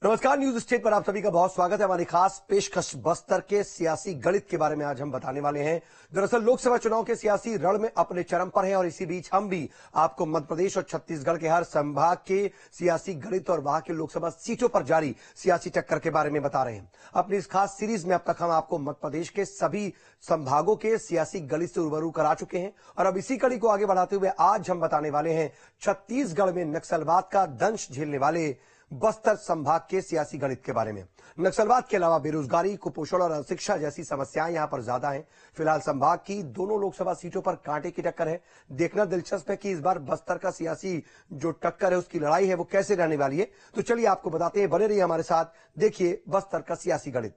नमस्कार, news state पर आप सभी का बहुत स्वागत है। हमारी खास पेशकश बस्तर के सियासी गणित के बारे में आज हम बताने वाले हैं। दरअसल लोकसभा चुनाव के सियासी रण में अपने चरम पर है और इसी बीच हम भी आपको मध्य प्रदेश और छत्तीसगढ़ के हर संभाग के सियासी गणित और वहां के लोकसभा सीटों पर जारी सियासी टक्कर के बारे में बता रहे हैं। अपनी इस खास सीरीज में अब तक हम आपको मध्य प्रदेश के सभी संभागों के सियासी गणित से रूबरू करा चुके हैं और अब इसी कड़ी को आगे बढ़ाते हुए आज हम बताने वाले हैं छत्तीसगढ़ में नक्सलवाद का दंश झेलने वाले बस्तर संभाग के सियासी गणित के बारे में। नक्सलवाद के अलावा बेरोजगारी, कुपोषण और अशिक्षा जैसी समस्याएं यहां पर ज्यादा हैं। फिलहाल संभाग की दोनों लोकसभा सीटों पर कांटे की टक्कर है। देखना दिलचस्प है कि इस बार बस्तर का सियासी जो टक्कर है, उसकी लड़ाई है, वो कैसे रहने वाली है। तो चलिए आपको बताते हैं, बने रहिए हमारे साथ, देखिए बस्तर का सियासी गणित।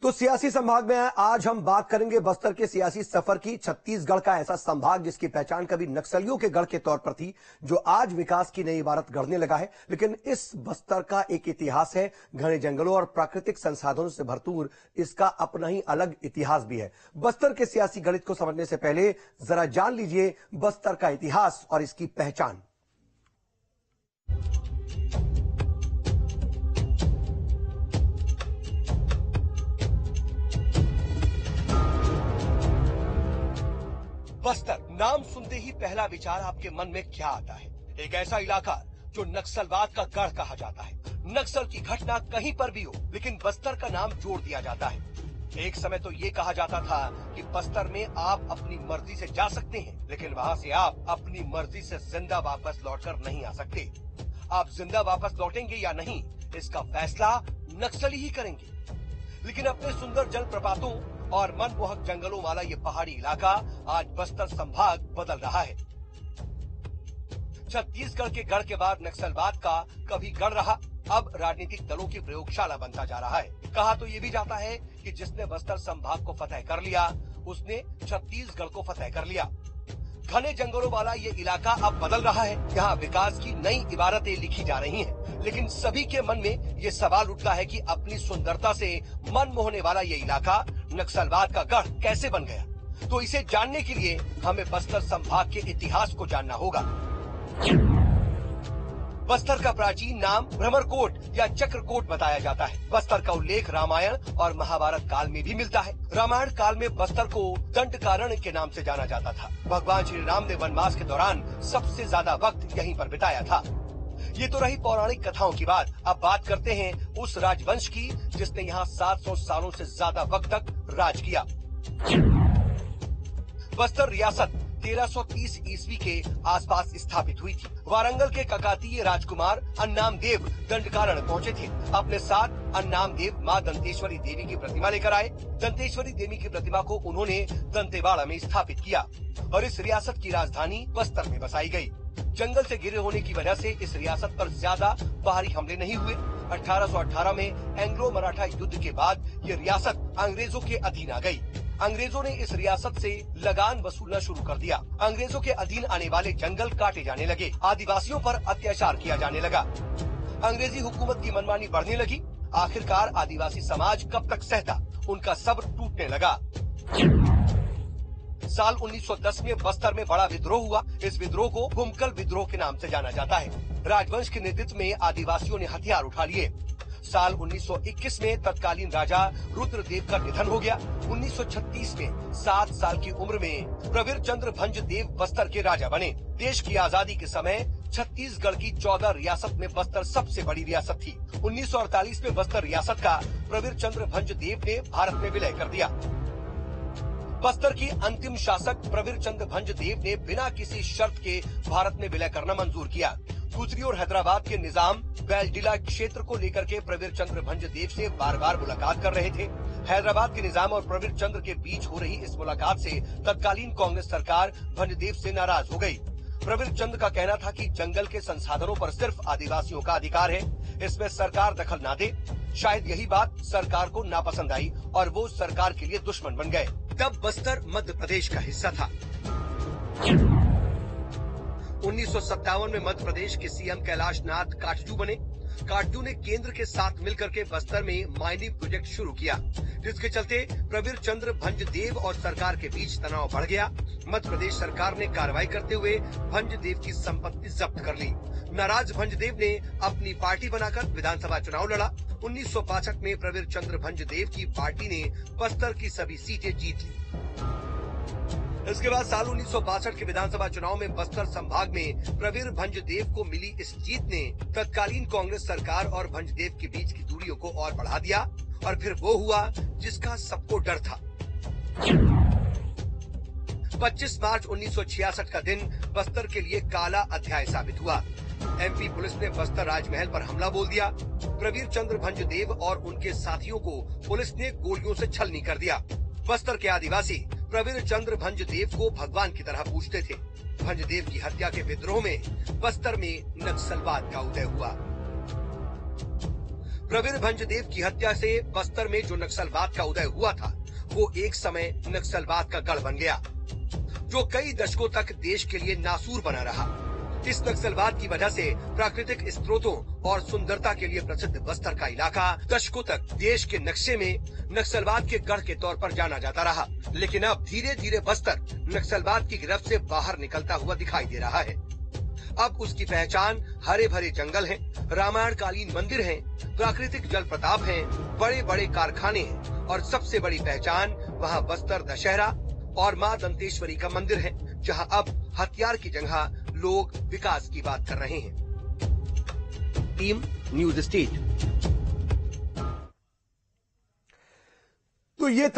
तो सियासी संभाग में आज हम बात करेंगे बस्तर के सियासी सफर की। छत्तीसगढ़ का ऐसा संभाग जिसकी पहचान कभी नक्सलियों के गढ़ के तौर पर थी, जो आज विकास की नई इबारत गढ़ने लगा है। लेकिन इस बस्तर का एक इतिहास है, घने जंगलों और प्राकृतिक संसाधनों से भरपूर इसका अपना ही अलग इतिहास भी है। बस्तर के सियासी गणित को समझने से पहले जरा जान लीजिए बस्तर का इतिहास और इसकी पहचान। बस्तर नाम सुनते ही पहला विचार आपके मन में क्या आता है? एक ऐसा इलाका जो नक्सलवाद का गढ़ कहा जाता है। नक्सल की घटना कहीं पर भी हो, लेकिन बस्तर का नाम जोड़ दिया जाता है। एक समय तो ये कहा जाता था कि बस्तर में आप अपनी मर्जी से जा सकते हैं, लेकिन वहाँ से आप अपनी मर्जी से जिंदा वापस लौटकर नहीं आ सकते। आप जिंदा वापस लौटेंगे या नहीं, इसका फैसला नक्सली ही करेंगे। लेकिन अपने सुंदर जलप्रपातों और मनमोहक जंगलों वाला ये पहाड़ी इलाका आज बस्तर संभाग बदल रहा है। छत्तीसगढ़ के गढ़ के बाद नक्सलवाद का कभी गढ़ रहा, अब राजनीतिक दलों की प्रयोगशाला बनता जा रहा है। कहा तो ये भी जाता है कि जिसने बस्तर संभाग को फतह कर लिया, उसने छत्तीसगढ़ को फतह कर लिया। घने जंगलों वाला ये इलाका अब बदल रहा है। यहाँ विकास की नई इबारतें लिखी जा रही हैं, लेकिन सभी के मन में ये सवाल उठता है कि अपनी सुंदरता से मन मोहने वाला ये इलाका नक्सलवाद का गढ़ कैसे बन गया। तो इसे जानने के लिए हमें बस्तर संभाग के इतिहास को जानना होगा। बस्तर का प्राचीन नाम भ्रमरकोट या चक्रकोट बताया जाता है। बस्तर का उल्लेख रामायण और महाभारत काल में भी मिलता है। रामायण काल में बस्तर को दंडकारण्य के नाम से जाना जाता था। भगवान श्री राम ने वनवास के दौरान सबसे ज्यादा वक्त यहीं पर बिताया था। ये तो रही पौराणिक कथाओं की बात। अब बात करते हैं उस राजवंश की जिसने यहाँ 700 सालों से ज्यादा वक्त तक राज किया। बस्तर रियासत 1330 ईस्वी के आसपास स्थापित हुई थी। वारंगल के ककातीय राजकुमार अन्नामदेव दंडकारण्य पहुंचे थे। अपने साथ अन्नामदेव मां दंतेश्वरी देवी की प्रतिमा लेकर आए। दंतेश्वरी देवी की प्रतिमा को उन्होंने दंतेवाड़ा में स्थापित किया और इस रियासत की राजधानी बस्तर में बसाई गई। जंगल से घिरे होने की वजह से इस रियासत पर ज्यादा बाहरी हमले नहीं हुए। 1818 में एंग्लो मराठा युद्ध के बाद ये रियासत अंग्रेजों के अधीन आ गई। अंग्रेजों ने इस रियासत से लगान वसूलना शुरू कर दिया। अंग्रेजों के अधीन आने वाले जंगल काटे जाने लगे। आदिवासियों पर अत्याचार किया जाने लगा। अंग्रेजी हुकूमत की मनमानी बढ़ने लगी। आखिरकार आदिवासी समाज कब तक सहता, उनका सब्र टूटने लगा। साल 1910 में बस्तर में बड़ा विद्रोह हुआ। इस विद्रोह को भूमकल विद्रोह के नाम से जाना जाता है। राजवंश के नेतृत्व में आदिवासियों ने हथियार उठा लिए। साल 1921 में तत्कालीन राजा रुद्रदेव का निधन हो गया। 1936 में 7 साल की उम्र में प्रवीर चंद्र भंज देव बस्तर के राजा बने। देश की आजादी के समय छत्तीसगढ़ की 14 रियासत में बस्तर सबसे बड़ी रियासत थी। 1948 में बस्तर रियासत का प्रवीर चंद्र भंज देव ने भारत में विलय कर दिया। बस्तर की अंतिम शासक प्रवीर चंद्र भंज देव ने बिना किसी शर्त के भारत में विलय करना मंजूर किया। दूसरी ओर हैदराबाद के निजाम बैलडिला क्षेत्र को लेकर के प्रवीर चंद्र भंज देव से बार बार मुलाकात कर रहे थे। हैदराबाद के निजाम और प्रवीर चंद्र के बीच हो रही इस मुलाकात से तत्कालीन कांग्रेस सरकार भंजदेव से नाराज हो गई। प्रवीर चंद्र का कहना था कि जंगल के संसाधनों पर सिर्फ आदिवासियों का अधिकार है, इसमें सरकार दखल ना दे। शायद यही बात सरकार को नापसंद आई और वो सरकार के लिए दुश्मन बन गए। तब बस्तर मध्य प्रदेश का हिस्सा था। 1957 में मध्य प्रदेश के सीएम कैलाश नाथ काटजू बने। काटजू ने केंद्र के साथ मिलकर के बस्तर में माइनिंग प्रोजेक्ट शुरू किया, जिसके चलते प्रवीर चंद्र भंजदेव और सरकार के बीच तनाव बढ़ गया। मध्य प्रदेश सरकार ने कार्रवाई करते हुए भंजदेव की संपत्ति जब्त कर ली। नाराज भंजदेव ने अपनी पार्टी बनाकर विधानसभा चुनाव लड़ा। 1962 में प्रवीर चंद्र भंजदेव की पार्टी ने बस्तर की सभी सीटें जीत ली। इसके बाद साल 1962 के विधानसभा चुनाव में बस्तर संभाग में प्रवीर भंजदेव को मिली इस जीत ने तत्कालीन कांग्रेस सरकार और भंजदेव के बीच की दूरियों को और बढ़ा दिया और फिर वो हुआ जिसका सबको डर था। 25 मार्च 1966 का दिन बस्तर के लिए काला अध्याय साबित हुआ। एमपी पुलिस ने बस्तर राजमहल पर हमला बोल दिया। प्रवीर चंद्र भंजदेव और उनके साथियों को पुलिस ने गोलियों से छलनी कर दिया। बस्तर के आदिवासी प्रवीर चंद्र भंजदेव को भगवान की तरह पूजते थे। भंजदेव की हत्या के विद्रोह में बस्तर में नक्सलवाद का उदय हुआ। प्रवीर भंजदेव की हत्या से बस्तर में जो नक्सलवाद का उदय हुआ था, वो एक समय नक्सलवाद का गढ़ बन गया, जो कई दशकों तक देश के लिए नासूर बना रहा। इस नक्सलवाद की वजह से प्राकृतिक स्रोतों और सुंदरता के लिए प्रसिद्ध बस्तर का इलाका दशकों तक देश के नक्शे में नक्सलवाद के गढ़ के तौर पर जाना जाता रहा। लेकिन अब धीरे धीरे बस्तर नक्सलवाद की गिरफ्त से बाहर निकलता हुआ दिखाई दे रहा है। अब उसकी पहचान हरे भरे जंगल हैं, रामायण कालीन मंदिर हैं, प्राकृतिक जल प्रताप हैं, बड़े बड़े कारखाने हैं और सबसे बड़ी पहचान वहाँ बस्तर दशहरा और माँ दंतेश्वरी का मंदिर है, जहाँ अब हथियार की जगह लोग विकास की बात कर रहे हैं। Team news state. तो ये